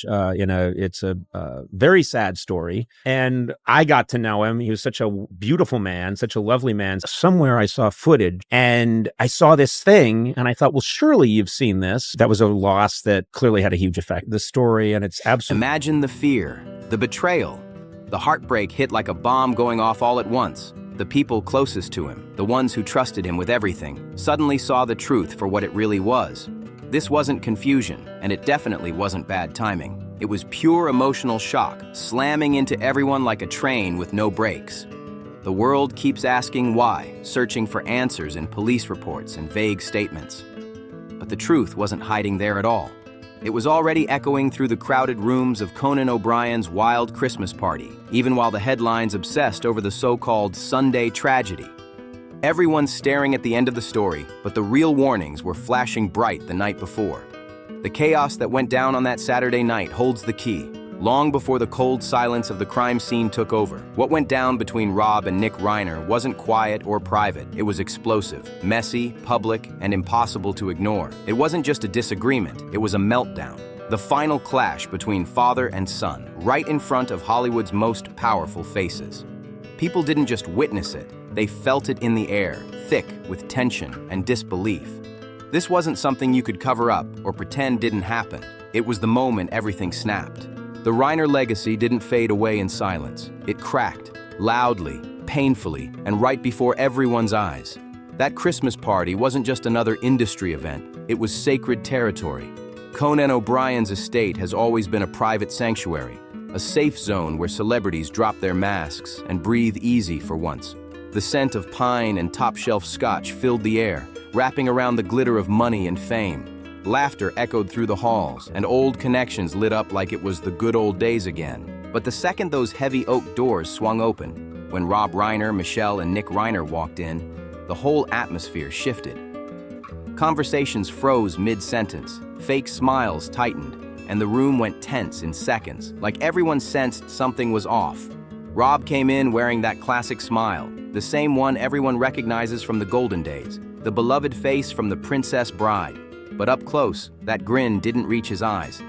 It's a very sad story. And I got to know him. He was such a beautiful man, such a lovely man. Somewhere I saw footage and I saw this thing and I thought, well, surely you've seen this. That was a loss that clearly had a huge effect. The story, and it's absolutely... Imagine the fear, the betrayal. The heartbreak hit like a bomb going off all at once. The people closest to him, the ones who trusted him with everything, suddenly saw the truth for what it really was. This wasn't confusion, and it definitely wasn't bad timing. It was pure emotional shock, slamming into everyone like a train with no brakes. The world keeps asking why, searching for answers in police reports and vague statements. But the truth wasn't hiding there at all. It was already echoing through the crowded rooms of Conan O'Brien's wild Christmas party, even while the headlines obsessed over the so-called Sunday tragedy. Everyone's staring at the end of the story, but the real warnings were flashing bright the night before. The chaos that went down on that Saturday night holds the key. Long before the cold silence of the crime scene took over, what went down between Rob and Nick Reiner wasn't quiet or private. It was explosive, messy, public, and impossible to ignore. It wasn't just a disagreement, it was a meltdown. The final clash between father and son, right in front of Hollywood's most powerful faces. People didn't just witness it, they felt it in the air, thick with tension and disbelief. This wasn't something you could cover up or pretend didn't happen. It was the moment everything snapped. The Reiner legacy didn't fade away in silence. It cracked, loudly, painfully, and right before everyone's eyes. That Christmas party wasn't just another industry event, it was sacred territory. Conan O'Brien's estate has always been a private sanctuary, a safe zone where celebrities drop their masks and breathe easy for once. The scent of pine and top-shelf scotch filled the air, wrapping around the glitter of money and fame. Laughter echoed through the halls, and old connections lit up like it was the good old days again. But the second those heavy oak doors swung open, when Rob Reiner, Michelle, and Nick Reiner walked in, the whole atmosphere shifted. Conversations froze mid-sentence, fake smiles tightened, and the room went tense in seconds, like everyone sensed something was off. Rob came in wearing that classic smile, the same one everyone recognizes from the golden days, the beloved face from the Princess Bride. But up close, that grin didn't reach his eyes.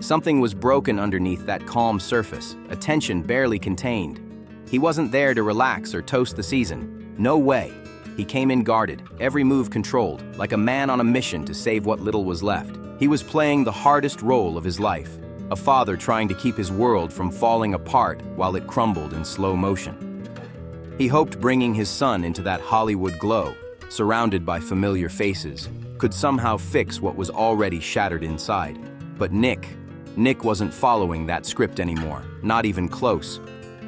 Something was broken underneath that calm surface, a tension barely contained. He wasn't there to relax or toast the season. No way. He came in guarded, every move controlled, like a man on a mission to save what little was left. He was playing the hardest role of his life, a father trying to keep his world from falling apart while it crumbled in slow motion. He hoped bringing his son into that Hollywood glow, surrounded by familiar faces, could somehow fix what was already shattered inside. But Nick wasn't following that script anymore, not even close.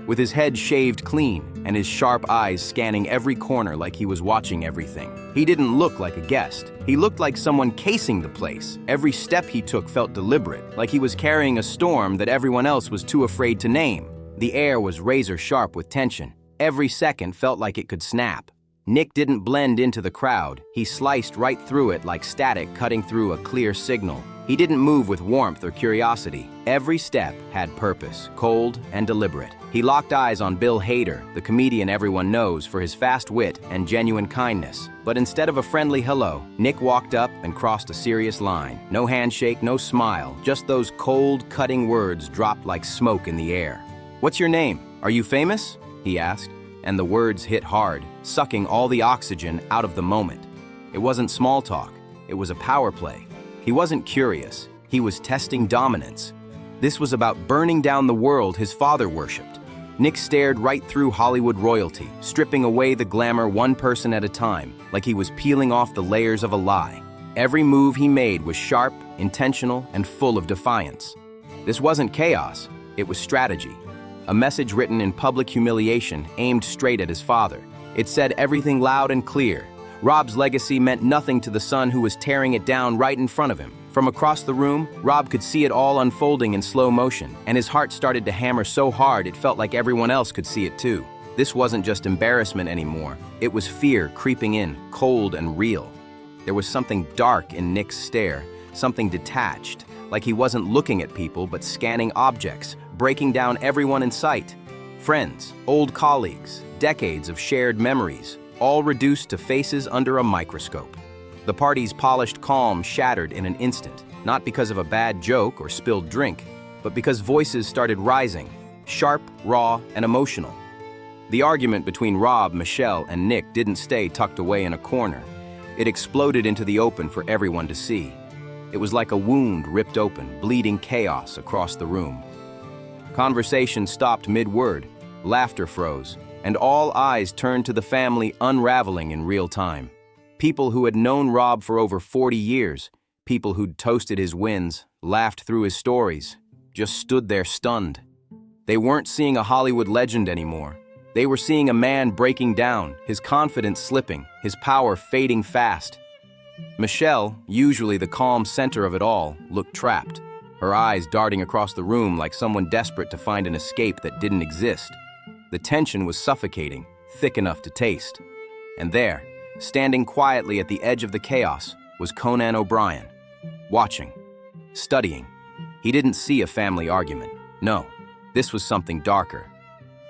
With his head shaved clean and his sharp eyes scanning every corner like he was watching everything, he didn't look like a guest. He looked like someone casing the place. Every step he took felt deliberate, like he was carrying a storm that everyone else was too afraid to name. The air was razor sharp with tension. Every second felt like it could snap. Nick didn't blend into the crowd. He sliced right through it like static cutting through a clear signal. He didn't move with warmth or curiosity. Every step had purpose, cold and deliberate. He locked eyes on Bill Hader, the comedian everyone knows for his fast wit and genuine kindness. But instead of a friendly hello, Nick walked up and crossed a serious line. No handshake, no smile, just those cold, cutting words dropped like smoke in the air. "What's your name? Are you famous?" he asked. And the words hit hard, sucking all the oxygen out of the moment. It wasn't small talk, it was a power play. He wasn't curious, he was testing dominance. This was about burning down the world his father worshipped. Nick stared right through Hollywood royalty, stripping away the glamour one person at a time, like he was peeling off the layers of a lie. Every move he made was sharp, intentional, and full of defiance. This wasn't chaos, it was strategy. A message written in public humiliation aimed straight at his father. It said everything loud and clear. Rob's legacy meant nothing to the son who was tearing it down right in front of him. From across the room, Rob could see it all unfolding in slow motion, and his heart started to hammer so hard it felt like everyone else could see it too. This wasn't just embarrassment anymore. It was fear creeping in, cold and real. There was something dark in Nick's stare, something detached, like he wasn't looking at people but scanning objects, breaking down everyone in sight. Friends, old colleagues, decades of shared memories, all reduced to faces under a microscope. The party's polished calm shattered in an instant, not because of a bad joke or spilled drink, but because voices started rising, sharp, raw, and emotional. The argument between Rob, Michelle, and Nick didn't stay tucked away in a corner. It exploded into the open for everyone to see. It was like a wound ripped open, bleeding chaos across the room. Conversation stopped mid-word, laughter froze, and all eyes turned to the family unraveling in real time. People who had known Rob for over 40 years, people who'd toasted his wins, laughed through his stories, just stood there stunned. They weren't seeing a Hollywood legend anymore. They were seeing a man breaking down, his confidence slipping, his power fading fast. Michelle, usually the calm center of it all, looked trapped, her eyes darting across the room like someone desperate to find an escape that didn't exist. The tension was suffocating, thick enough to taste. And there, standing quietly at the edge of the chaos, was Conan O'Brien, watching, studying. He didn't see a family argument. No, this was something darker.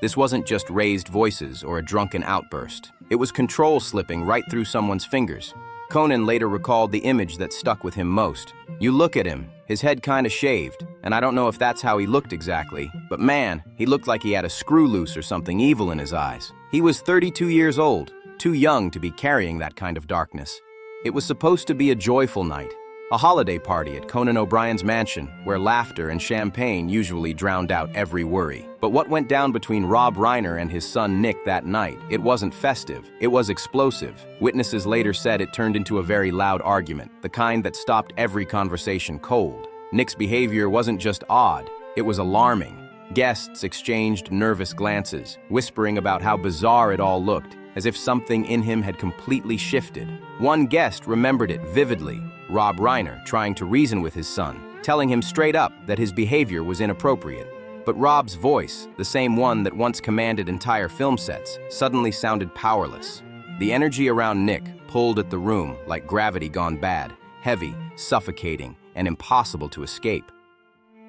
This wasn't just raised voices or a drunken outburst. It was control slipping right through someone's fingers. Conan later recalled the image that stuck with him most. You look at him, his head kinda shaved, and I don't know if that's how he looked exactly, but man, he looked like he had a screw loose or something evil in his eyes. He was 32 years old, too young to be carrying that kind of darkness. It was supposed to be a joyful night, a holiday party at Conan O'Brien's mansion, where laughter and champagne usually drowned out every worry. But what went down between Rob Reiner and his son Nick that night, it wasn't festive, it was explosive. Witnesses later said it turned into a very loud argument, the kind that stopped every conversation cold. Nick's behavior wasn't just odd, it was alarming. Guests exchanged nervous glances, whispering about how bizarre it all looked, as if something in him had completely shifted. One guest remembered it vividly, Rob Reiner trying to reason with his son, telling him straight up that his behavior was inappropriate. But Rob's voice, the same one that once commanded entire film sets, suddenly sounded powerless. The energy around Nick pulled at the room like gravity gone bad, heavy, suffocating, and impossible to escape.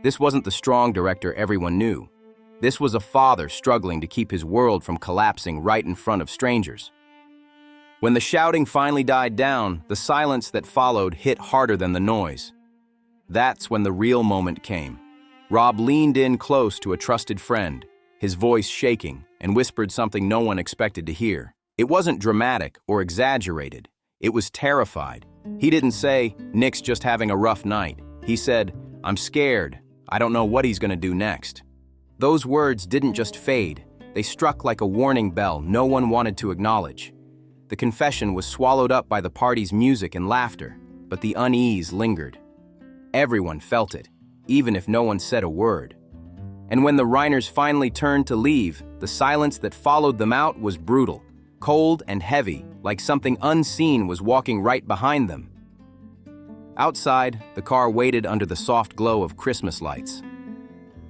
This wasn't the strong director everyone knew. This was a father struggling to keep his world from collapsing right in front of strangers. When the shouting finally died down, the silence that followed hit harder than the noise. That's when the real moment came. Rob leaned in close to a trusted friend, his voice shaking, and whispered something no one expected to hear. It wasn't dramatic or exaggerated. It was terrified. He didn't say, "Nick's just having a rough night." He said, "I'm scared. I don't know what he's gonna do next." Those words didn't just fade. They struck like a warning bell no one wanted to acknowledge. The confession was swallowed up by the party's music and laughter, but the unease lingered. Everyone felt it, even if no one said a word. And when the Reiners finally turned to leave, the silence that followed them out was brutal, cold and heavy, like something unseen was walking right behind them. Outside, the car waited under the soft glow of Christmas lights.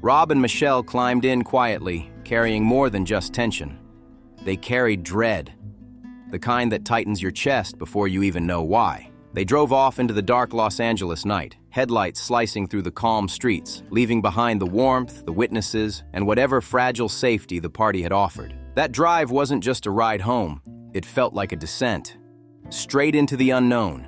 Rob and Michelle climbed in quietly, carrying more than just tension. They carried dread, the kind that tightens your chest before you even know why. They drove off into the dark Los Angeles night, headlights slicing through the calm streets, leaving behind the warmth, the witnesses, and whatever fragile safety the party had offered. That drive wasn't just a ride home, it felt like a descent, straight into the unknown.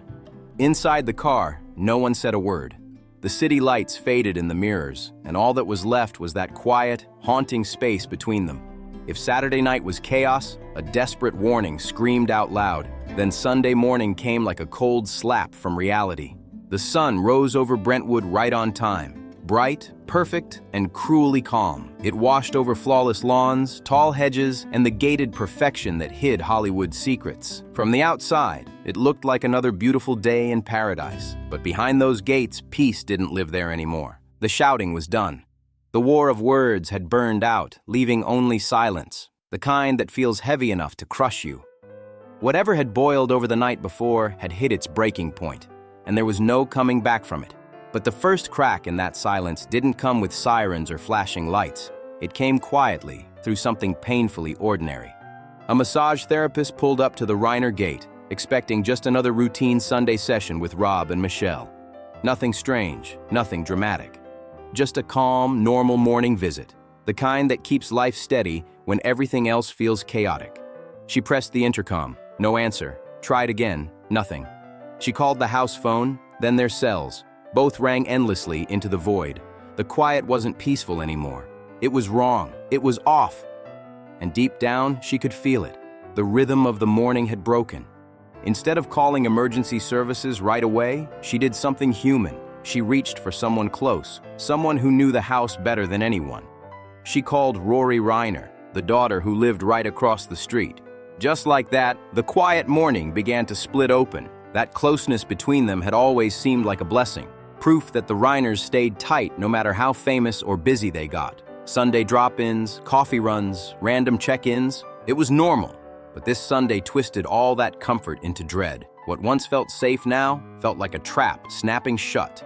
Inside the car, no one said a word. The city lights faded in the mirrors, and all that was left was that quiet, haunting space between them. If Saturday night was chaos, a desperate warning screamed out loud. Then Sunday morning came like a cold slap from reality. The sun rose over Brentwood right on time. Bright, perfect, and cruelly calm. It washed over flawless lawns, tall hedges, and the gated perfection that hid Hollywood's secrets. From the outside, it looked like another beautiful day in paradise. But behind those gates, peace didn't live there anymore. The shouting was done. The war of words had burned out, leaving only silence, the kind that feels heavy enough to crush you. Whatever had boiled over the night before had hit its breaking point, and there was no coming back from it. But the first crack in that silence didn't come with sirens or flashing lights. It came quietly, through something painfully ordinary. A massage therapist pulled up to the Reiner gate, expecting just another routine Sunday session with Rob and Michelle. Nothing strange, nothing dramatic. Just a calm, normal morning visit, the kind that keeps life steady when everything else feels chaotic. She pressed the intercom, no answer. Tried again, nothing. She called the house phone, then their cells. Both rang endlessly into the void. The quiet wasn't peaceful anymore. It was wrong. It was off. And deep down, she could feel it. The rhythm of the morning had broken. Instead of calling emergency services right away, she did something human. She reached for someone close, someone who knew the house better than anyone. She called Rory Reiner, the daughter who lived right across the street. Just like that, the quiet morning began to split open. That closeness between them had always seemed like a blessing, proof that the Reiners stayed tight no matter how famous or busy they got. Sunday drop-ins, coffee runs, random check-ins, it was normal. But this Sunday twisted all that comfort into dread. What once felt safe now felt like a trap snapping shut.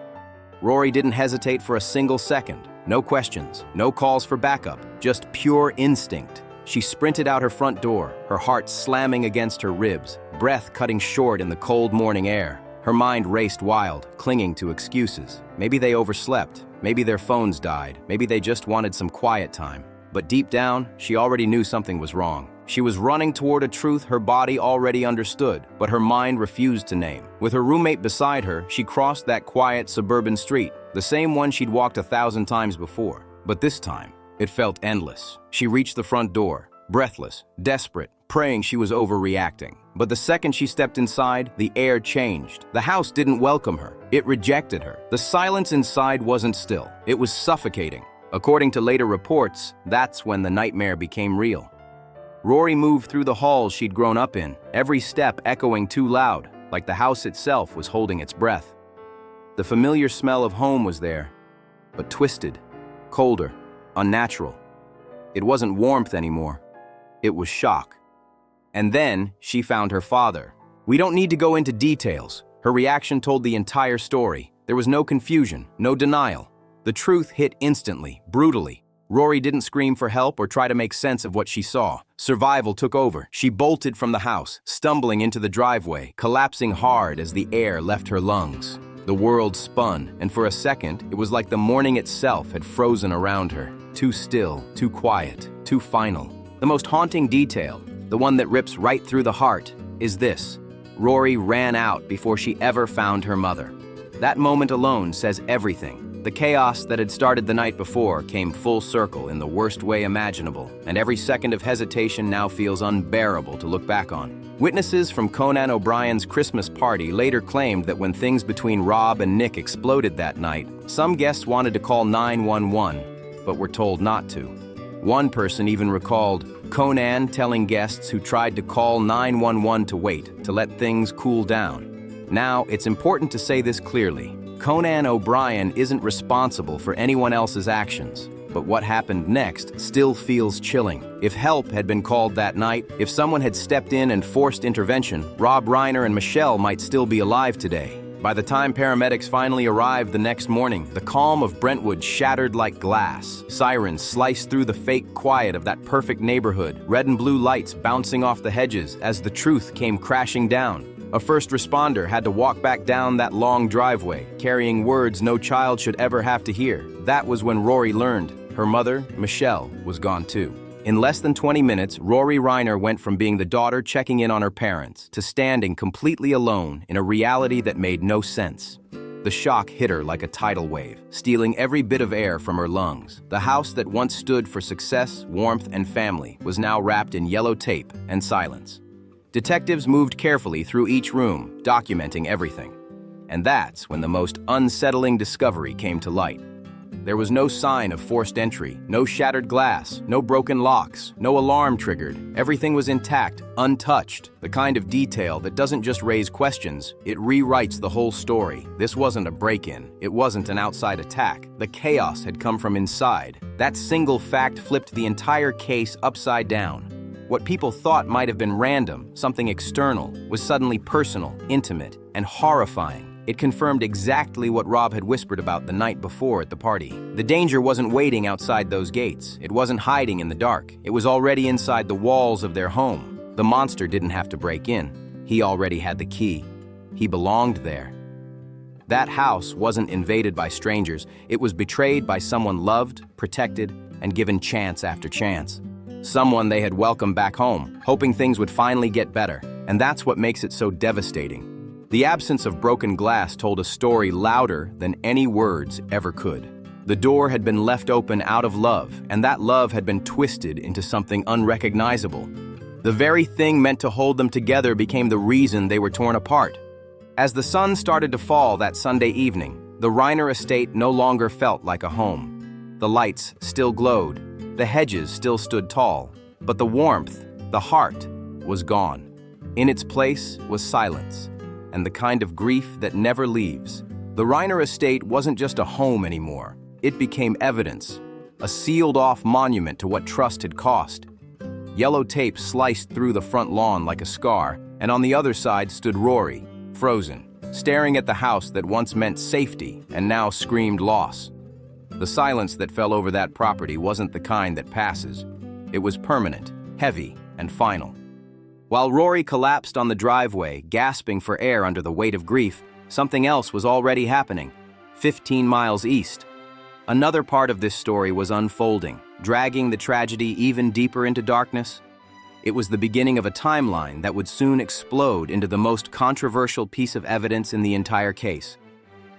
Rory didn't hesitate for a single second. No questions, no calls for backup, just pure instinct. She sprinted out her front door, her heart slamming against her ribs, breath cutting short in the cold morning air. Her mind raced wild, clinging to excuses. Maybe they overslept, maybe their phones died, maybe they just wanted some quiet time. But deep down, she already knew something was wrong. She was running toward a truth her body already understood, but her mind refused to name. With her roommate beside her, she crossed that quiet suburban street, the same one she'd walked 1,000 times before. But this time, it felt endless. She reached the front door, breathless, desperate, praying she was overreacting. But the second she stepped inside, the air changed. The house didn't welcome her. It rejected her. The silence inside wasn't still. It was suffocating. According to later reports, that's when the nightmare became real. Rory moved through the halls she'd grown up in, every step echoing too loud, like the house itself was holding its breath. The familiar smell of home was there, but twisted, colder, unnatural. It wasn't warmth anymore. It was shock. And then she found her father. We don't need to go into details. Her reaction told the entire story. There was no confusion, no denial. The truth hit instantly, brutally. Rory didn't scream for help or try to make sense of what she saw. Survival took over. She bolted from the house, stumbling into the driveway, collapsing hard as the air left her lungs. The world spun, and for a second, it was like the morning itself had frozen around her. Too still, too quiet, too final. The most haunting detail, the one that rips right through the heart, is this. Rory ran out before she ever found her mother. That moment alone says everything. The chaos that had started the night before came full circle in the worst way imaginable, and every second of hesitation now feels unbearable to look back on. Witnesses from Conan O'Brien's Christmas party later claimed that when things between Rob and Nick exploded that night, some guests wanted to call 911, but were told not to. One person even recalled Conan telling guests who tried to call 911 to wait, to let things cool down. Now, it's important to say this clearly. Conan O'Brien isn't responsible for anyone else's actions, but what happened next still feels chilling. If help had been called that night, if someone had stepped in and forced intervention, Rob Reiner and Michelle might still be alive today. By the time paramedics finally arrived the next morning, the calm of Brentwood shattered like glass. Sirens sliced through the fake quiet of that perfect neighborhood, red and blue lights bouncing off the hedges as the truth came crashing down. A first responder had to walk back down that long driveway, carrying words no child should ever have to hear. That was when Rory learned her mother, Michelle, was gone too. In less than 20 minutes, Rory Reiner went from being the daughter checking in on her parents to standing completely alone in a reality that made no sense. The shock hit her like a tidal wave, stealing every bit of air from her lungs. The house that once stood for success, warmth, and family was now wrapped in yellow tape and silence. Detectives moved carefully through each room, documenting everything. And that's when the most unsettling discovery came to light. There was no sign of forced entry, no shattered glass, no broken locks, no alarm triggered. Everything was intact, untouched. The kind of detail that doesn't just raise questions, it rewrites the whole story. This wasn't a break-in. It wasn't an outside attack. The chaos had come from inside. That single fact flipped the entire case upside down. What people thought might have been random, something external, was suddenly personal, intimate, and horrifying. It confirmed exactly what Rob had whispered about the night before at the party. The danger wasn't waiting outside those gates. It wasn't hiding in the dark. It was already inside the walls of their home. The monster didn't have to break in. He already had the key. He belonged there. That house wasn't invaded by strangers. It was betrayed by someone loved, protected, and given chance after chance. Someone they had welcomed back home, hoping things would finally get better. And that's what makes it so devastating. The absence of broken glass told a story louder than any words ever could. The door had been left open out of love, and that love had been twisted into something unrecognizable. The very thing meant to hold them together became the reason they were torn apart. As the sun started to fall that Sunday evening, the Reiner estate no longer felt like a home. The lights still glowed, the hedges still stood tall, but the warmth, the heart, was gone. In its place was silence, and the kind of grief that never leaves. The Reiner estate wasn't just a home anymore. It became evidence, a sealed-off monument to what trust had cost. Yellow tape sliced through the front lawn like a scar, and on the other side stood Rory, frozen, staring at the house that once meant safety and now screamed loss. The silence that fell over that property wasn't the kind that passes. It was permanent, heavy, and final. While Rory collapsed on the driveway, gasping for air under the weight of grief, something else was already happening, 15 miles east. Another part of this story was unfolding, dragging the tragedy even deeper into darkness. It was the beginning of a timeline that would soon explode into the most controversial piece of evidence in the entire case.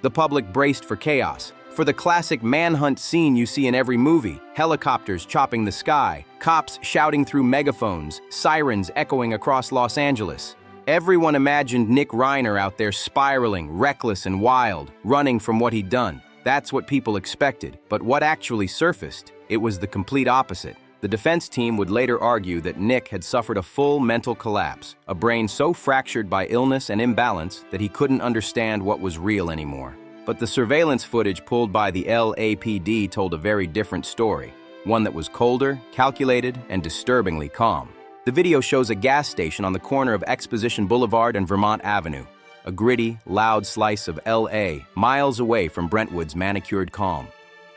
The public braced for chaos, for the classic manhunt scene you see in every movie: helicopters chopping the sky, cops shouting through megaphones, sirens echoing across Los Angeles. Everyone imagined Nick Reiner out there spiraling, reckless and wild, running from what he'd done. That's what people expected, but what actually surfaced, it was the complete opposite. The defense team would later argue that Nick had suffered a full mental collapse, a brain so fractured by illness and imbalance that he couldn't understand what was real anymore. But the surveillance footage pulled by the LAPD told a very different story, one that was colder, calculated, and disturbingly calm. The video shows a gas station on the corner of Exposition Boulevard and Vermont Avenue, a gritty, loud slice of LA, miles away from Brentwood's manicured calm.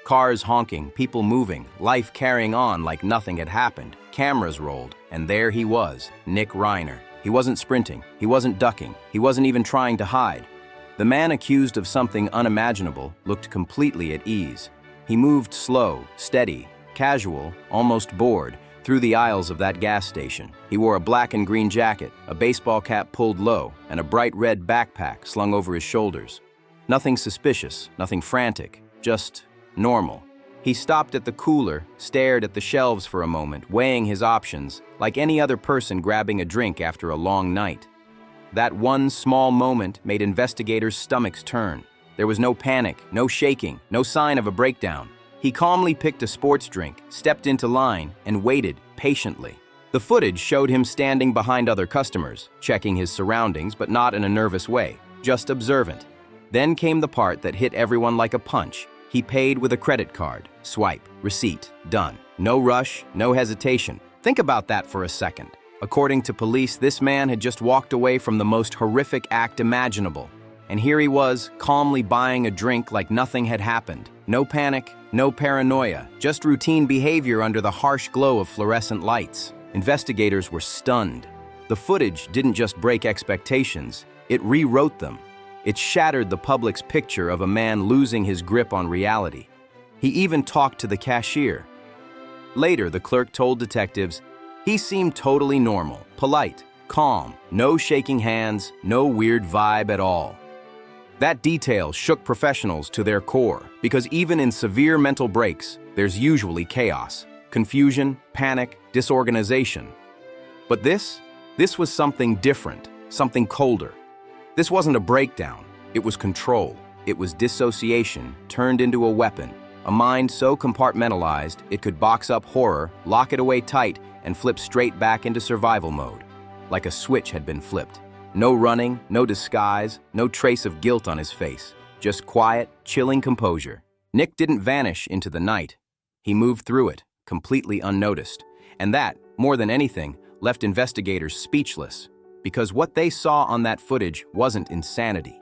Cars honking, people moving, life carrying on like nothing had happened. Cameras rolled, and there he was, Nick Reiner. He wasn't sprinting, he wasn't ducking, he wasn't even trying to hide. The man accused of something unimaginable looked completely at ease. He moved slow, steady, casual, almost bored, through the aisles of that gas station. He wore a black and green jacket, a baseball cap pulled low, and a bright red backpack slung over his shoulders. Nothing suspicious, nothing frantic, just normal. He stopped at the cooler, stared at the shelves for a moment, weighing his options, like any other person grabbing a drink after a long night. That one small moment made investigators' stomachs turn. There was no panic, no shaking, no sign of a breakdown. He calmly picked a sports drink, stepped into line, and waited patiently. The footage showed him standing behind other customers, checking his surroundings, but not in a nervous way, just observant. Then came the part that hit everyone like a punch. He paid with a credit card. Swipe, receipt, done. No rush, no hesitation. Think about that for a second. According to police, this man had just walked away from the most horrific act imaginable. And here he was, calmly buying a drink like nothing had happened. No panic, no paranoia, just routine behavior under the harsh glow of fluorescent lights. Investigators were stunned. The footage didn't just break expectations, it rewrote them. It shattered the public's picture of a man losing his grip on reality. He even talked to the cashier. Later, the clerk told detectives, he seemed totally normal, polite, calm, no shaking hands, no weird vibe at all. That detail shook professionals to their core, because even in severe mental breaks, there's usually chaos, confusion, panic, disorganization. But this was something different, something colder. This wasn't a breakdown, it was control. It was dissociation turned into a weapon, a mind so compartmentalized it could box up horror, lock it away tight, and flip straight back into survival mode, like a switch had been flipped. No running, no disguise, no trace of guilt on his face. Just quiet, chilling composure. Nick didn't vanish into the night. He moved through it, completely unnoticed. And that, more than anything, left investigators speechless. Because what they saw on that footage wasn't insanity.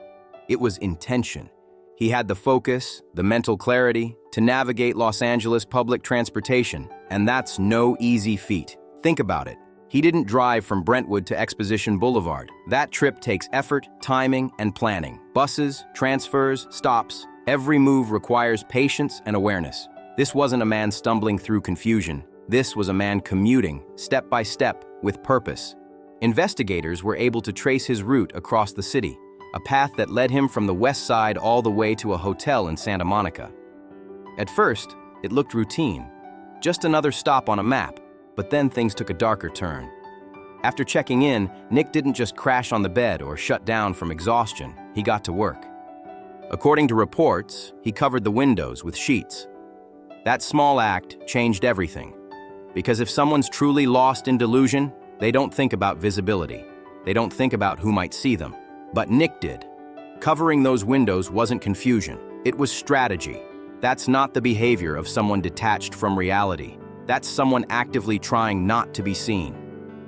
It was intention. He had the focus, the mental clarity, to navigate Los Angeles public transportation. And that's no easy feat. Think about it. He didn't drive from Brentwood to Exposition Boulevard. That trip takes effort, timing, and planning. Buses, transfers, stops. Every move requires patience and awareness. This wasn't a man stumbling through confusion. This was a man commuting, step by step, with purpose. Investigators were able to trace his route across the city, a path that led him from the west side all the way to a hotel in Santa Monica. At first, it looked routine, just another stop on a map, but then things took a darker turn. After checking in, Nick didn't just crash on the bed or shut down from exhaustion, he got to work. According to reports, he covered the windows with sheets. That small act changed everything. Because if someone's truly lost in delusion, they don't think about visibility. They don't think about who might see them. But Nick did. Covering those windows wasn't confusion. It was strategy. That's not the behavior of someone detached from reality. That's someone actively trying not to be seen.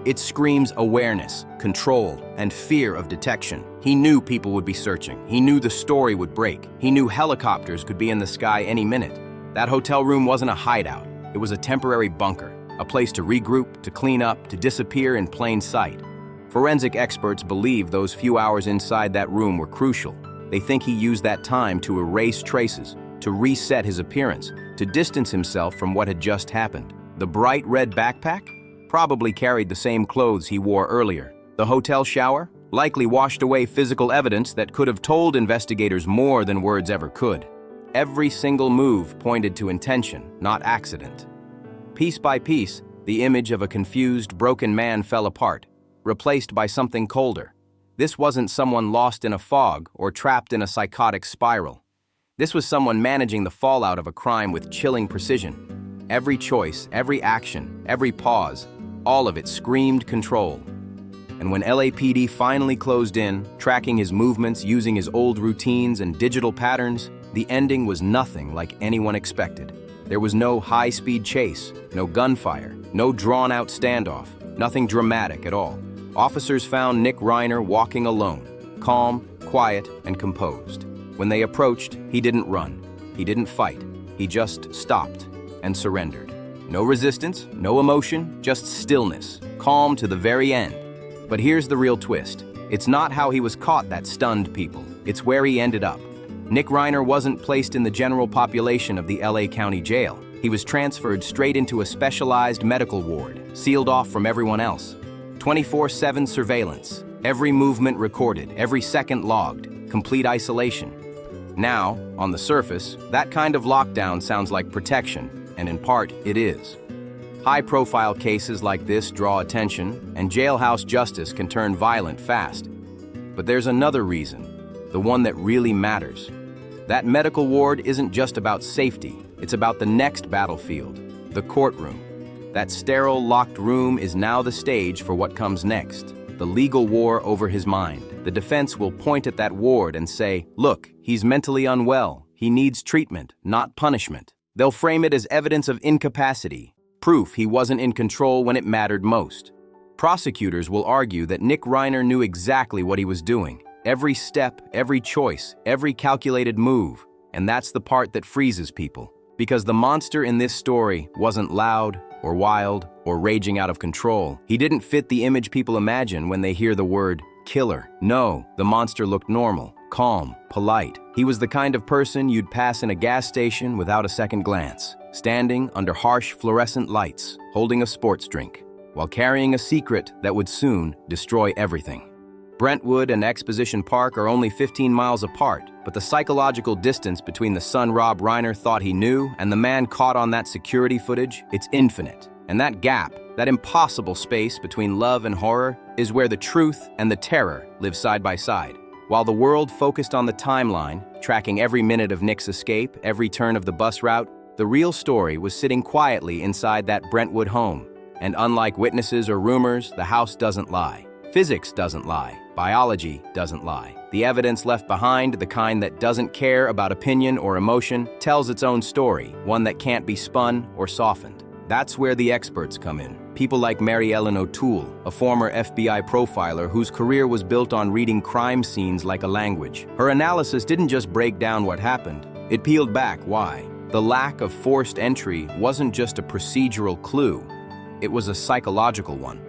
It screams awareness, control, and fear of detection. He knew people would be searching. He knew the story would break. He knew helicopters could be in the sky any minute. That hotel room wasn't a hideout. It was a temporary bunker, a place to regroup, to clean up, to disappear in plain sight. Forensic experts believe those few hours inside that room were crucial. They think he used that time to erase traces, to reset his appearance, to distance himself from what had just happened. The bright red backpack? Probably carried the same clothes he wore earlier. The hotel shower? Likely washed away physical evidence that could have told investigators more than words ever could. Every single move pointed to intention, not accident. Piece by piece, the image of a confused, broken man fell apart, replaced by something colder. This wasn't someone lost in a fog or trapped in a psychotic spiral. This was someone managing the fallout of a crime with chilling precision. Every choice, every action, every pause, all of it screamed control. And when LAPD finally closed in, tracking his movements using his old routines and digital patterns, the ending was nothing like anyone expected. There was no high-speed chase, no gunfire, no drawn-out standoff, nothing dramatic at all. Officers found Nick Reiner walking alone, calm, quiet, and composed. When they approached, he didn't run. He didn't fight. He just stopped and surrendered. No resistance, no emotion, just stillness, calm to the very end. But here's the real twist. It's not how he was caught that stunned people. It's where he ended up. Nick Reiner wasn't placed in the general population of the LA County Jail. He was transferred straight into a specialized medical ward, sealed off from everyone else. 24/7 surveillance, every movement recorded, every second logged, complete isolation. Now, on the surface, that kind of lockdown sounds like protection, and in part, it is. High-profile cases like this draw attention, and jailhouse justice can turn violent fast. But there's another reason, the one that really matters. That medical ward isn't just about safety, it's about the next battlefield, the courtroom. That sterile, locked room is now the stage for what comes next, the legal war over his mind. The defense will point at that ward and say, look, he's mentally unwell, he needs treatment, not punishment. They'll frame it as evidence of incapacity, proof he wasn't in control when it mattered most. Prosecutors will argue that Nick Reiner knew exactly what he was doing. Every step, every choice, every calculated move. And that's the part that freezes people. Because the monster in this story wasn't loud or wild or raging out of control. He didn't fit the image people imagine when they hear the word killer. No, the monster looked normal, calm, polite. He was the kind of person you'd pass in a gas station without a second glance, standing under harsh fluorescent lights, holding a sports drink, while carrying a secret that would soon destroy everything. Brentwood and Exposition Park are only 15 miles apart, but the psychological distance between the son Rob Reiner thought he knew and the man caught on that security footage, it's infinite. And that gap, that impossible space between love and horror, is where the truth and the terror live side by side. While the world focused on the timeline, tracking every minute of Nick's escape, every turn of the bus route, the real story was sitting quietly inside that Brentwood home. And unlike witnesses or rumors, the house doesn't lie. Physics doesn't lie. Biology doesn't lie. The evidence left behind, the kind that doesn't care about opinion or emotion, tells its own story, one that can't be spun or softened. That's where the experts come in. People like Mary Ellen O'Toole, a former FBI profiler whose career was built on reading crime scenes like a language. Her analysis didn't just break down what happened, it peeled back why. The lack of forced entry wasn't just a procedural clue, it was a psychological one.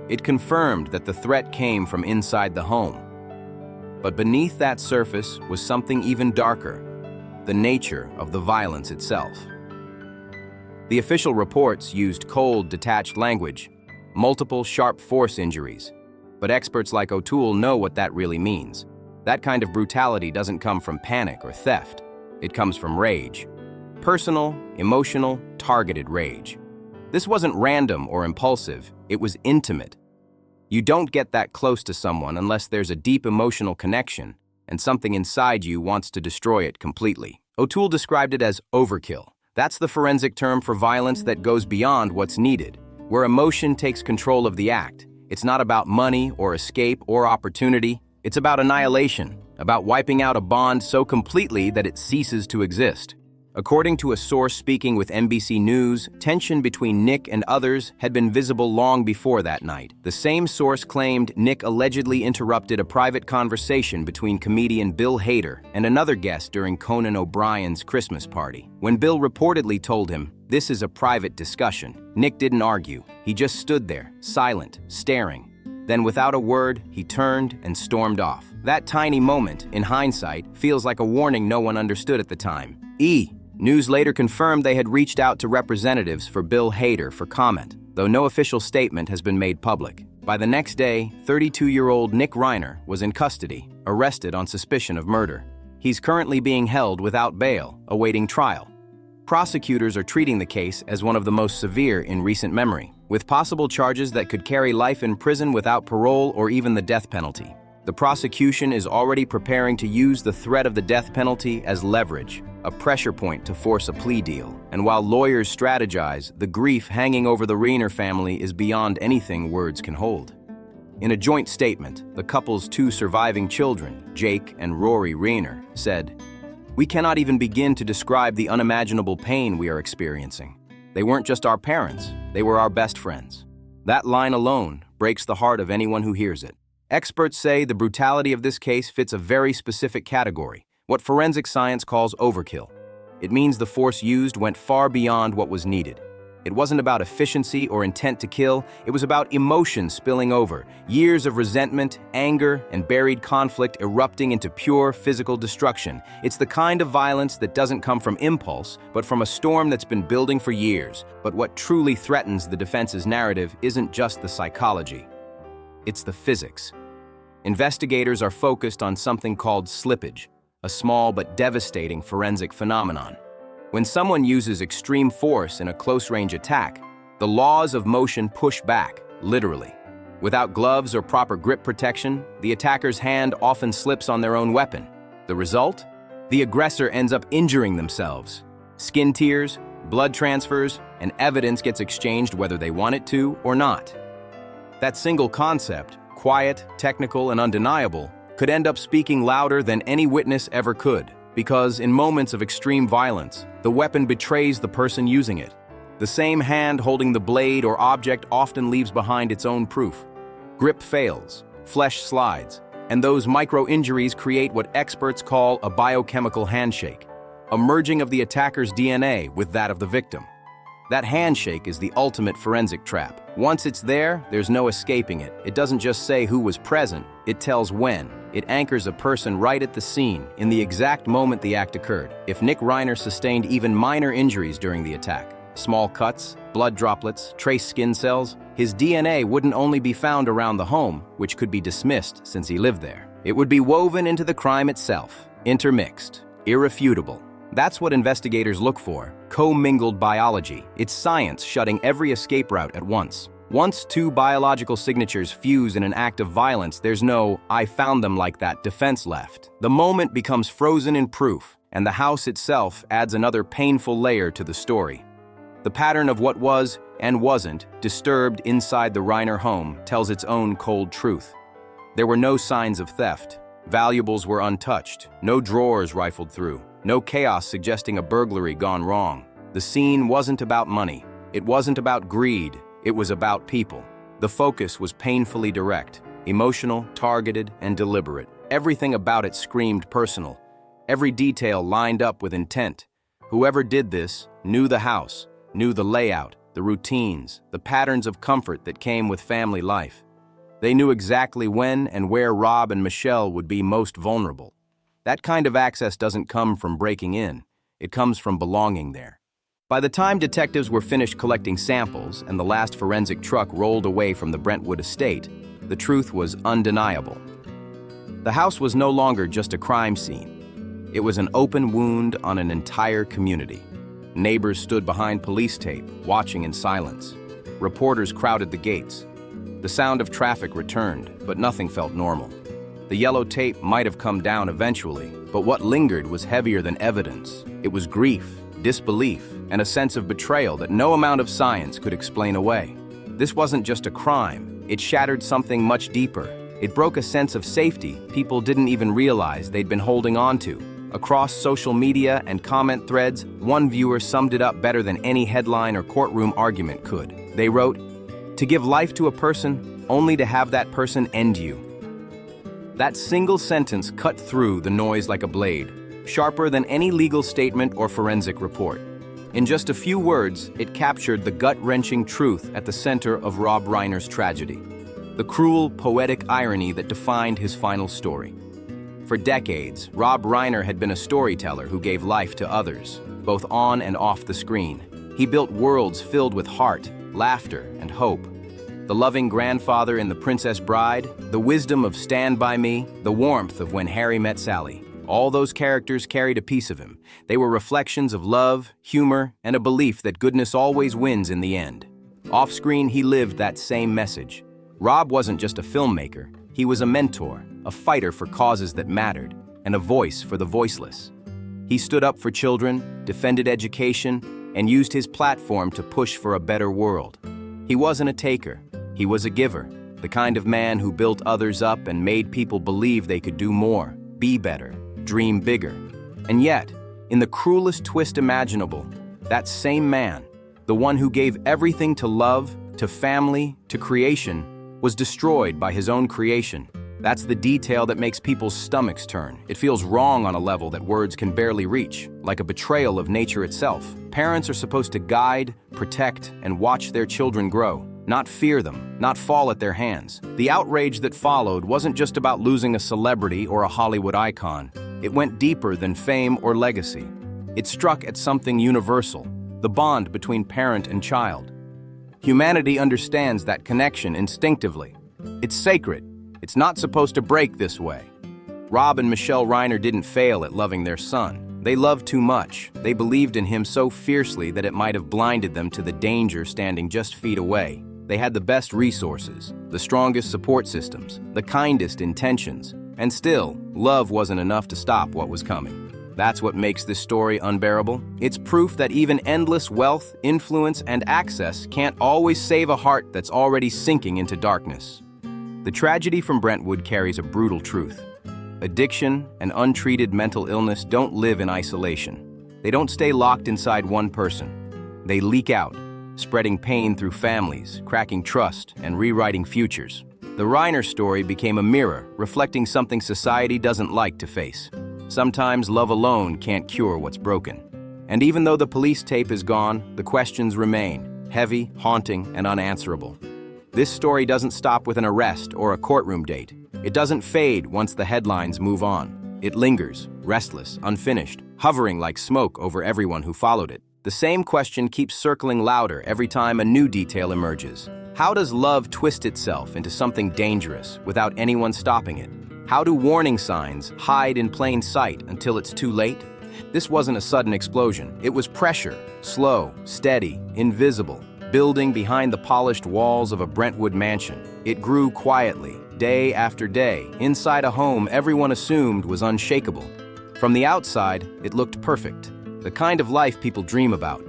It confirmed that the threat came from inside the home. But beneath that surface was something even darker, the nature of the violence itself. The official reports used cold, detached language, multiple sharp force injuries. But experts like O'Toole know what that really means. That kind of brutality doesn't come from panic or theft. It comes from rage. Personal, emotional, targeted rage. This wasn't random or impulsive, it was intimate. You don't get that close to someone unless there's a deep emotional connection, and something inside you wants to destroy it completely. O'Toole described it as overkill. That's the forensic term for violence that goes beyond what's needed, where emotion takes control of the act. It's not about money or escape or opportunity. It's about annihilation, about wiping out a bond so completely that it ceases to exist. According to a source speaking with NBC News, tension between Nick and others had been visible long before that night. The same source claimed Nick allegedly interrupted a private conversation between comedian Bill Hader and another guest during Conan O'Brien's Christmas party. When Bill reportedly told him, "This is a private discussion," Nick didn't argue. He just stood there, silent, staring. Then without a word, he turned and stormed off. That tiny moment, in hindsight, feels like a warning no one understood at the time. News later confirmed they had reached out to representatives for Bill Hader for comment, though no official statement has been made public. By the next day, 32-year-old Nick Reiner was in custody, arrested on suspicion of murder. He's currently being held without bail, awaiting trial. Prosecutors are treating the case as one of the most severe in recent memory, with possible charges that could carry life in prison without parole or even the death penalty. The prosecution is already preparing to use the threat of the death penalty as leverage, a pressure point to force a plea deal. And while lawyers strategize, the grief hanging over the Reiner family is beyond anything words can hold. In a joint statement, the couple's two surviving children, Jake and Rory Reiner, said, "We cannot even begin to describe the unimaginable pain we are experiencing. They weren't just our parents, they were our best friends." That line alone breaks the heart of anyone who hears it. Experts say the brutality of this case fits a very specific category, what forensic science calls overkill. It means the force used went far beyond what was needed. It wasn't about efficiency or intent to kill, it was about emotion spilling over, years of resentment, anger, and buried conflict erupting into pure physical destruction. It's the kind of violence that doesn't come from impulse, but from a storm that's been building for years. But what truly threatens the defense's narrative isn't just the psychology, it's the physics. Investigators are focused on something called slippage, a small but devastating forensic phenomenon. When someone uses extreme force in a close-range attack, the laws of motion push back, literally. Without gloves or proper grip protection, the attacker's hand often slips on their own weapon. The result? The aggressor ends up injuring themselves. Skin tears, blood transfers, and evidence gets exchanged whether they want it to or not. That single concept, quiet, technical, and undeniable, could end up speaking louder than any witness ever could, because in moments of extreme violence, the weapon betrays the person using it. The same hand holding the blade or object often leaves behind its own proof. Grip fails, flesh slides, and those micro-injuries create what experts call a biochemical handshake, a merging of the attacker's DNA with that of the victim. That handshake is the ultimate forensic trap. Once it's there, there's no escaping it. It doesn't just say who was present, it tells when. It anchors a person right at the scene, in the exact moment the act occurred. If Nick Reiner sustained even minor injuries during the attack, small cuts, blood droplets, trace skin cells, his DNA wouldn't only be found around the home, which could be dismissed since he lived there. It would be woven into the crime itself, intermixed, irrefutable. That's what investigators look for, commingled biology. It's science shutting every escape route at once. Once two biological signatures fuse in an act of violence, there's no "I found them like that" defense left. The moment becomes frozen in proof, and the house itself adds another painful layer to the story. The pattern of what was and wasn't disturbed inside the Reiner home tells its own cold truth. There were no signs of theft. Valuables were untouched, no drawers rifled through, no chaos suggesting a burglary gone wrong. The scene wasn't about money. It wasn't about greed. It was about people. The focus was painfully direct, emotional, targeted, and deliberate. Everything about it screamed personal. Every detail lined up with intent. Whoever did this knew the house, knew the layout, the routines, the patterns of comfort that came with family life. They knew exactly when and where Rob and Michelle would be most vulnerable. That kind of access doesn't come from breaking in. It comes from belonging there. By the time detectives were finished collecting samples and the last forensic truck rolled away from the Brentwood estate, the truth was undeniable. The house was no longer just a crime scene. It was an open wound on an entire community. Neighbors stood behind police tape, watching in silence. Reporters crowded the gates. The sound of traffic returned, but nothing felt normal. The yellow tape might have come down eventually, but what lingered was heavier than evidence. It was grief, disbelief, and a sense of betrayal that no amount of science could explain away. This wasn't just a crime, it shattered something much deeper. It broke a sense of safety people didn't even realize they'd been holding on to. Across social media and comment threads, one viewer summed it up better than any headline or courtroom argument could. They wrote, "To give life to a person, only to have that person end you." That single sentence cut through the noise like a blade, sharper than any legal statement or forensic report. In just a few words, it captured the gut-wrenching truth at the center of Rob Reiner's tragedy. The cruel, poetic irony that defined his final story. For decades, Rob Reiner had been a storyteller who gave life to others, both on and off the screen. He built worlds filled with heart, laughter, and hope. The loving grandfather in The Princess Bride, the wisdom of Stand By Me, the warmth of When Harry Met Sally. All those characters carried a piece of him. They were reflections of love, humor, and a belief that goodness always wins in the end. Off-screen, he lived that same message. Rob wasn't just a filmmaker. He was a mentor, a fighter for causes that mattered, and a voice for the voiceless. He stood up for children, defended education, and used his platform to push for a better world. He wasn't a taker, he was a giver, the kind of man who built others up and made people believe they could do more, be better, dream bigger. And yet, in the cruelest twist imaginable, that same man, the one who gave everything to love, to family, to creation, was destroyed by his own creation. That's the detail that makes people's stomachs turn. It feels wrong on a level that words can barely reach, like a betrayal of nature itself. Parents are supposed to guide, protect, and watch their children grow, not fear them, not fall at their hands. The outrage that followed wasn't just about losing a celebrity or a Hollywood icon. It went deeper than fame or legacy. It struck at something universal, the bond between parent and child. Humanity understands that connection instinctively. It's sacred. It's not supposed to break this way. Rob and Michelle Reiner didn't fail at loving their son. They loved too much. They believed in him so fiercely that it might have blinded them to the danger standing just feet away. They had the best resources, the strongest support systems, the kindest intentions, and still, love wasn't enough to stop what was coming. That's what makes this story unbearable. It's proof that even endless wealth, influence, and access can't always save a heart that's already sinking into darkness. The tragedy from Brentwood carries a brutal truth. Addiction and untreated mental illness don't live in isolation. They don't stay locked inside one person. They leak out, spreading pain through families, cracking trust, and rewriting futures. The Reiner story became a mirror, reflecting something society doesn't like to face. Sometimes love alone can't cure what's broken. And even though the police tape is gone, the questions remain, heavy, haunting, and unanswerable. This story doesn't stop with an arrest or a courtroom date. It doesn't fade once the headlines move on. It lingers, restless, unfinished, hovering like smoke over everyone who followed it. The same question keeps circling louder every time a new detail emerges. How does love twist itself into something dangerous without anyone stopping it? How do warning signs hide in plain sight until it's too late? This wasn't a sudden explosion. It was pressure, slow, steady, invisible, building behind the polished walls of a Brentwood mansion. It grew quietly, day after day, inside a home everyone assumed was unshakable. From the outside, it looked perfect, the kind of life people dream about.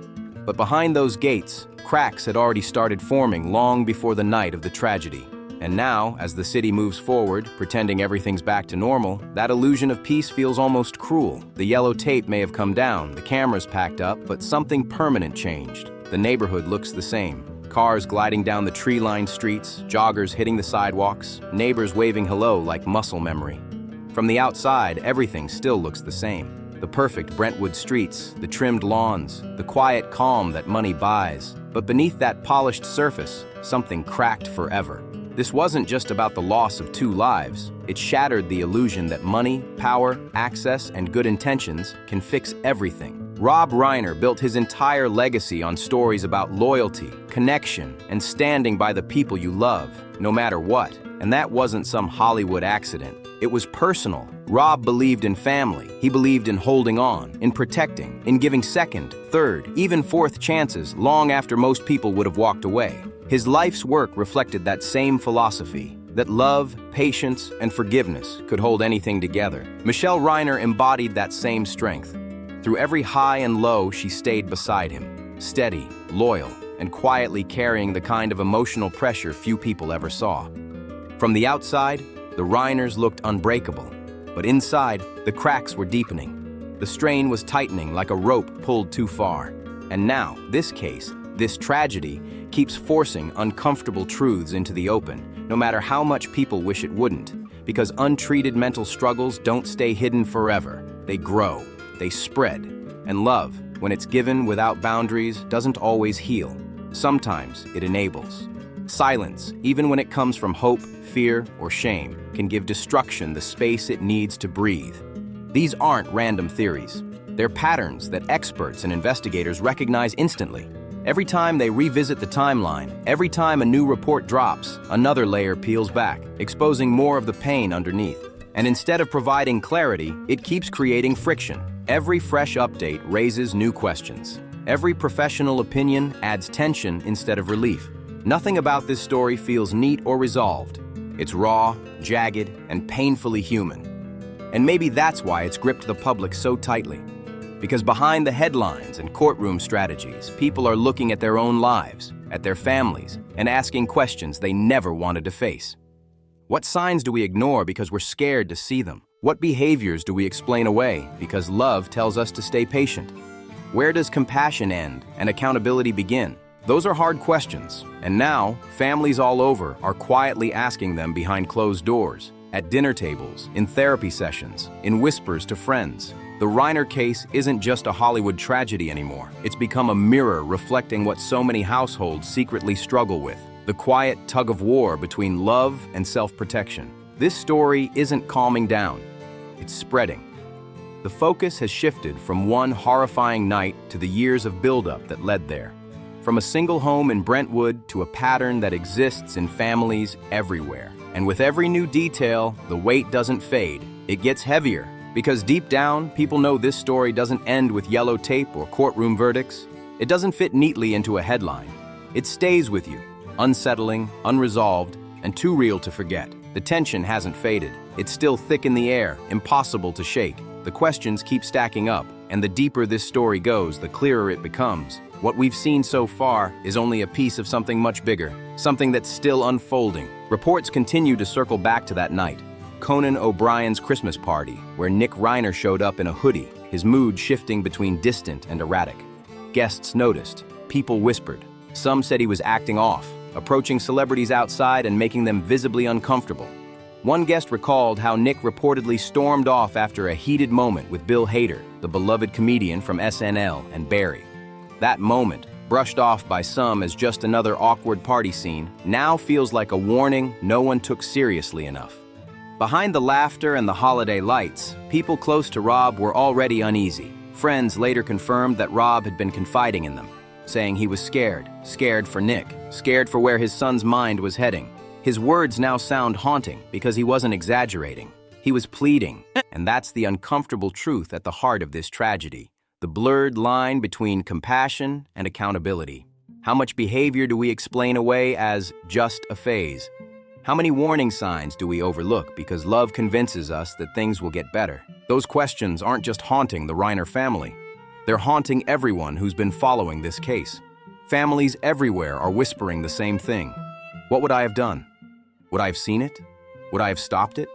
But behind those gates, cracks had already started forming long before the night of the tragedy. And now, as the city moves forward, pretending everything's back to normal, that illusion of peace feels almost cruel. The yellow tape may have come down, the cameras packed up, but something permanent changed. The neighborhood looks the same. Cars gliding down the tree-lined streets, joggers hitting the sidewalks, neighbors waving hello like muscle memory. From the outside, everything still looks the same. The perfect Brentwood streets, the trimmed lawns, the quiet calm that money buys. But beneath that polished surface, something cracked forever. This wasn't just about the loss of 2 lives. It shattered the illusion that money, power, access, and good intentions can fix everything. Rob Reiner built his entire legacy on stories about loyalty, connection, and standing by the people you love, no matter what. And that wasn't some Hollywood accident. It was personal, Rob believed in family. He believed in holding on, in protecting, in giving second, third, even fourth chances long after most people would have walked away. His life's work reflected that same philosophy, that love, patience, and forgiveness could hold anything together. Michelle Reiner embodied that same strength. Through every high and low, she stayed beside him, steady, loyal, and quietly carrying the kind of emotional pressure few people ever saw. From the outside, the Reiners looked unbreakable, but inside, the cracks were deepening. The strain was tightening like a rope pulled too far. And now, this case, this tragedy, keeps forcing uncomfortable truths into the open, no matter how much people wish it wouldn't, because untreated mental struggles don't stay hidden forever. They grow, they spread, and love, when it's given without boundaries, doesn't always heal. Sometimes it enables. Silence, even when it comes from hope, fear, or shame, can give destruction the space it needs to breathe. These aren't random theories. They're patterns that experts and investigators recognize instantly. Every time they revisit the timeline, every time a new report drops, another layer peels back, exposing more of the pain underneath. And instead of providing clarity, it keeps creating friction. Every fresh update raises new questions. Every professional opinion adds tension instead of relief. Nothing about this story feels neat or resolved. It's raw, jagged, and painfully human. And maybe that's why it's gripped the public so tightly. Because behind the headlines and courtroom strategies, people are looking at their own lives, at their families, and asking questions they never wanted to face. What signs do we ignore because we're scared to see them? What behaviors do we explain away because love tells us to stay patient? Where does compassion end and accountability begin? Those are hard questions, and now families all over are quietly asking them behind closed doors, at dinner tables, in therapy sessions, in whispers to friends. The Reiner case isn't just a Hollywood tragedy anymore. It's become a mirror reflecting what so many households secretly struggle with, the quiet tug-of-war between love and self-protection. This story isn't calming down, it's spreading. The focus has shifted from one horrifying night to the years of buildup that led there. From a single home in Brentwood to a pattern that exists in families everywhere. And with every new detail, the weight doesn't fade. It gets heavier. Because deep down, people know this story doesn't end with yellow tape or courtroom verdicts. It doesn't fit neatly into a headline. It stays with you, unsettling, unresolved, and too real to forget. The tension hasn't faded. It's still thick in the air, impossible to shake. The questions keep stacking up, and the deeper this story goes, the clearer it becomes. What we've seen so far is only a piece of something much bigger, something that's still unfolding. Reports continue to circle back to that night. Conan O'Brien's Christmas party, where Nick Reiner showed up in a hoodie, his mood shifting between distant and erratic. Guests noticed. People whispered. Some said he was acting off, approaching celebrities outside and making them visibly uncomfortable. One guest recalled how Nick reportedly stormed off after a heated moment with Bill Hader, the beloved comedian from SNL and Barry. That moment, brushed off by some as just another awkward party scene, now feels like a warning no one took seriously enough. Behind the laughter and the holiday lights, people close to Rob were already uneasy. Friends later confirmed that Rob had been confiding in them, saying he was scared for Nick, scared for where his son's mind was heading. His words now sound haunting because he wasn't exaggerating. He was pleading, and that's the uncomfortable truth at the heart of this tragedy. The blurred line between compassion and accountability. How much behavior do we explain away as just a phase? How many warning signs do we overlook because love convinces us that things will get better? Those questions aren't just haunting the Reiner family. They're haunting everyone who's been following this case. Families everywhere are whispering the same thing. What would I have done? Would I have seen it? Would I have stopped it?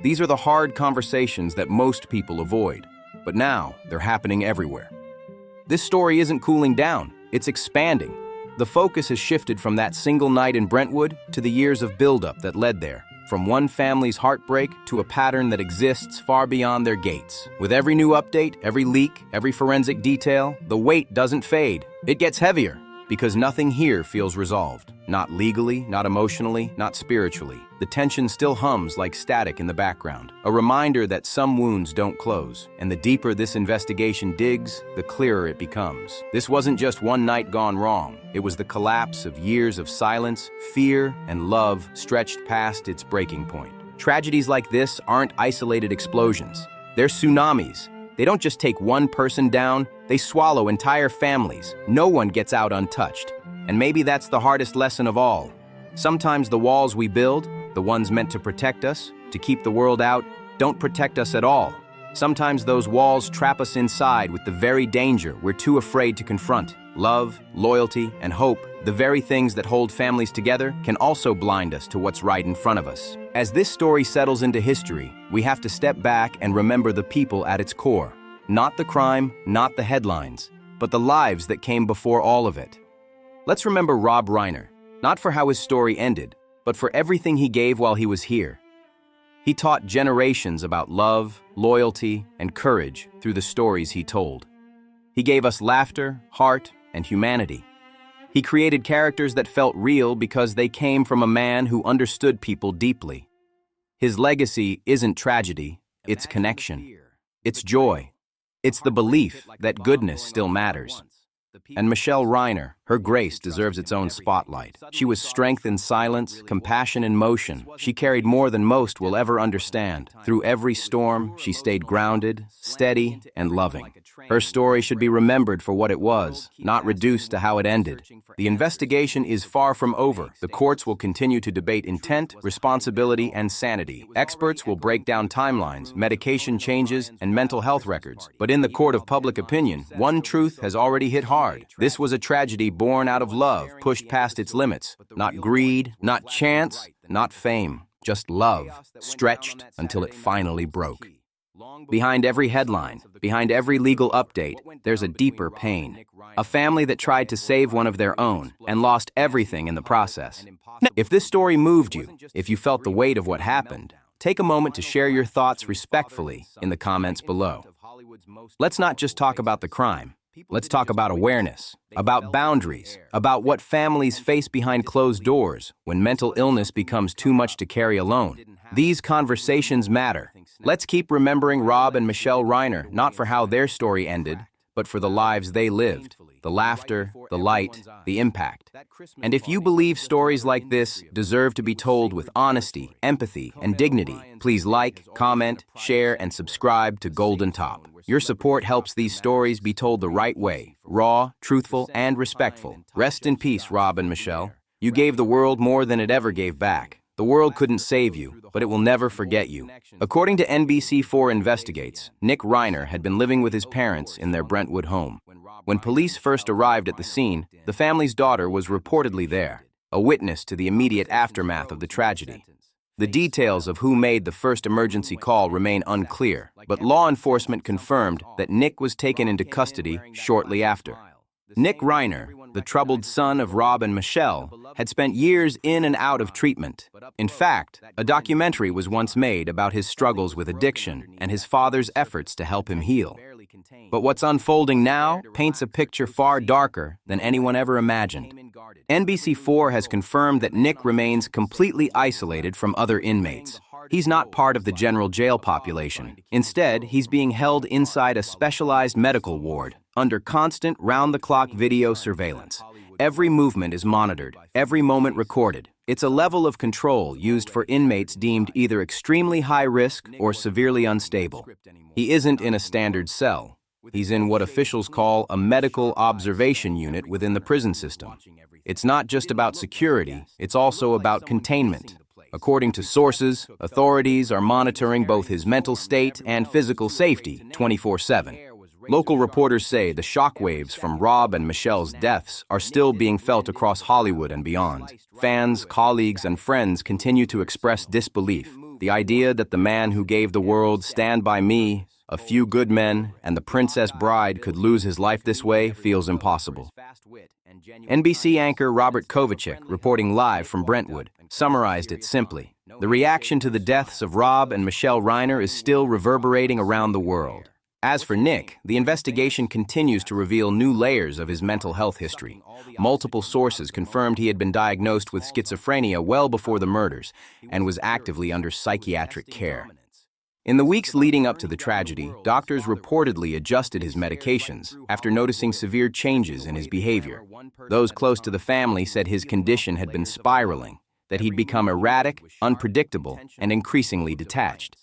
These are the hard conversations that most people avoid, but now they're happening everywhere. This story isn't cooling down, it's expanding. The focus has shifted from that single night in Brentwood to the years of buildup that led there, from one family's heartbreak to a pattern that exists far beyond their gates. With every new update, every leak, every forensic detail, the weight doesn't fade. It gets heavier, because nothing here feels resolved. Not legally, not emotionally, not spiritually. The tension still hums like static in the background, a reminder that some wounds don't close, and the deeper this investigation digs, the clearer it becomes. This wasn't just one night gone wrong. It was the collapse of years of silence, fear, and love stretched past its breaking point. Tragedies like this aren't isolated explosions. They're tsunamis. They don't just take one person down, they swallow entire families. No one gets out untouched. And maybe that's the hardest lesson of all. Sometimes the walls we build, the ones meant to protect us, to keep the world out, don't protect us at all. Sometimes those walls trap us inside with the very danger we're too afraid to confront. Love, loyalty, and hope, the very things that hold families together, can also blind us to what's right in front of us. As this story settles into history, we have to step back and remember the people at its core. Not the crime, not the headlines, but the lives that came before all of it. Let's remember Rob Reiner, not for how his story ended, but for everything he gave while he was here. He taught generations about love, loyalty, and courage through the stories he told. He gave us laughter, heart, and humanity. He created characters that felt real because they came from a man who understood people deeply. His legacy isn't tragedy, it's connection. It's joy. It's the belief that goodness still matters. And Michelle Reiner, her grace deserves its own spotlight. She was strength in silence, compassion in motion. She carried more than most will ever understand. Through every storm, she stayed grounded, steady, and loving. Her story should be remembered for what it was, not reduced to how it ended. The investigation is far from over. The courts will continue to debate intent, responsibility, and sanity. Experts will break down timelines, medication changes, and mental health records. But in the court of public opinion, one truth has already hit hard. This was a tragedy born out of love, pushed past its limits. Not greed, not chance, not fame. Just love, stretched until it finally broke. Behind every headline, behind every legal update, there's a deeper pain. A family that tried to save one of their own and lost everything in the process. If this story moved you, if you felt the weight of what happened, take a moment to share your thoughts respectfully in the comments below. Let's not just talk about the crime. Let's talk about awareness, about boundaries, about what families face behind closed doors when mental illness becomes too much to carry alone. These conversations matter. Let's keep remembering Rob and Michelle Reiner, not for how their story ended, but for the lives they lived, the laughter, the light, the impact. And if you believe stories like this deserve to be told with honesty, empathy, and dignity, please like, comment, share, and subscribe to Golden Top. Your support helps these stories be told the right way, raw, truthful, and respectful. Rest in peace, Rob and Michelle. You gave the world more than it ever gave back. The world couldn't save you, but it will never forget you. According to NBC4 Investigates, Nick Reiner had been living with his parents in their Brentwood home. When police first arrived at the scene, the family's daughter was reportedly there, a witness to the immediate aftermath of the tragedy. The details of who made the first emergency call remain unclear, but law enforcement confirmed that Nick was taken into custody shortly after. Nick Reiner, the troubled son of Rob and Michelle, had spent years in and out of treatment. In fact, a documentary was once made about his struggles with addiction and his father's efforts to help him heal. But what's unfolding now paints a picture far darker than anyone ever imagined. NBC4 has confirmed that Nick remains completely isolated from other inmates. He's not part of the general jail population. Instead, he's being held inside a specialized medical ward, under constant round-the-clock video surveillance. Every movement is monitored, every moment recorded. It's a level of control used for inmates deemed either extremely high risk or severely unstable. He isn't in a standard cell. He's in what officials call a medical observation unit within the prison system. It's not just about security, it's also about containment. According to sources, authorities are monitoring both his mental state and physical safety 24/7. Local reporters say the shockwaves from Rob and Michelle's deaths are still being felt across Hollywood and beyond. Fans, colleagues, and friends continue to express disbelief. The idea that the man who gave the world Stand By Me, A Few Good Men, and The Princess Bride could lose his life this way feels impossible. NBC anchor Robert Kovacic, reporting live from Brentwood, summarized it simply. The reaction to the deaths of Rob and Michelle Reiner is still reverberating around the world. As for Nick, the investigation continues to reveal new layers of his mental health history. Multiple sources confirmed he had been diagnosed with schizophrenia well before the murders and was actively under psychiatric care. In the weeks leading up to the tragedy, doctors reportedly adjusted his medications after noticing severe changes in his behavior. Those close to the family said his condition had been spiraling, that he'd become erratic, unpredictable, and increasingly detached.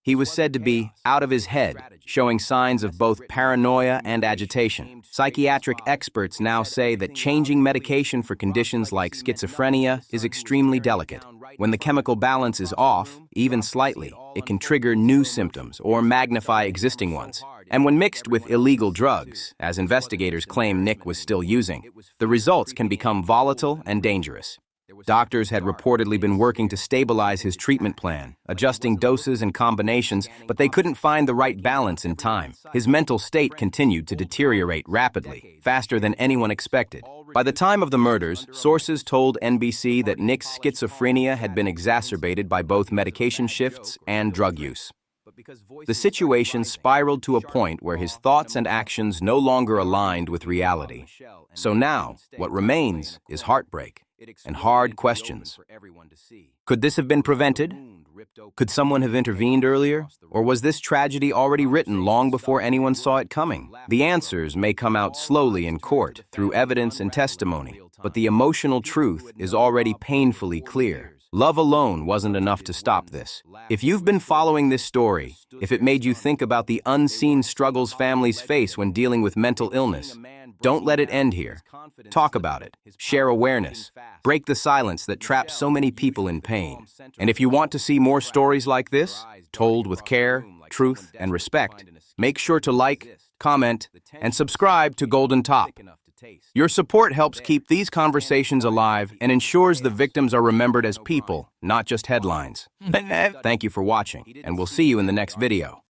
He was said to be out of his head, showing signs of both paranoia and agitation. Psychiatric experts now say that changing medication for conditions like schizophrenia is extremely delicate. When the chemical balance is off, even slightly, it can trigger new symptoms or magnify existing ones. And when mixed with illegal drugs, as investigators claim Nick was still using, the results can become volatile and dangerous. Doctors had reportedly been working to stabilize his treatment plan, adjusting doses and combinations, but they couldn't find the right balance in time. His mental state continued to deteriorate rapidly, faster than anyone expected. By the time of the murders, sources told NBC that Nick's schizophrenia had been exacerbated by both medication shifts and drug use. The situation spiraled to a point where his thoughts and actions no longer aligned with reality. So now, what remains is heartbreak and hard questions. Could this have been prevented? Could someone have intervened earlier? Or was this tragedy already written long before anyone saw it coming? The answers may come out slowly in court through evidence and testimony, but the emotional truth is already painfully clear. Love alone wasn't enough to stop this. If you've been following this story, if it made you think about the unseen struggles families face when dealing with mental illness, don't let it end here. Talk about it. Share awareness. Break the silence that traps so many people in pain. And if you want to see more stories like this, told with care, truth, and respect, make sure to like, comment, and subscribe to Golden Top. Your support helps keep these conversations alive and ensures the victims are remembered as people, not just headlines. Thank you for watching, and we'll see you in the next video.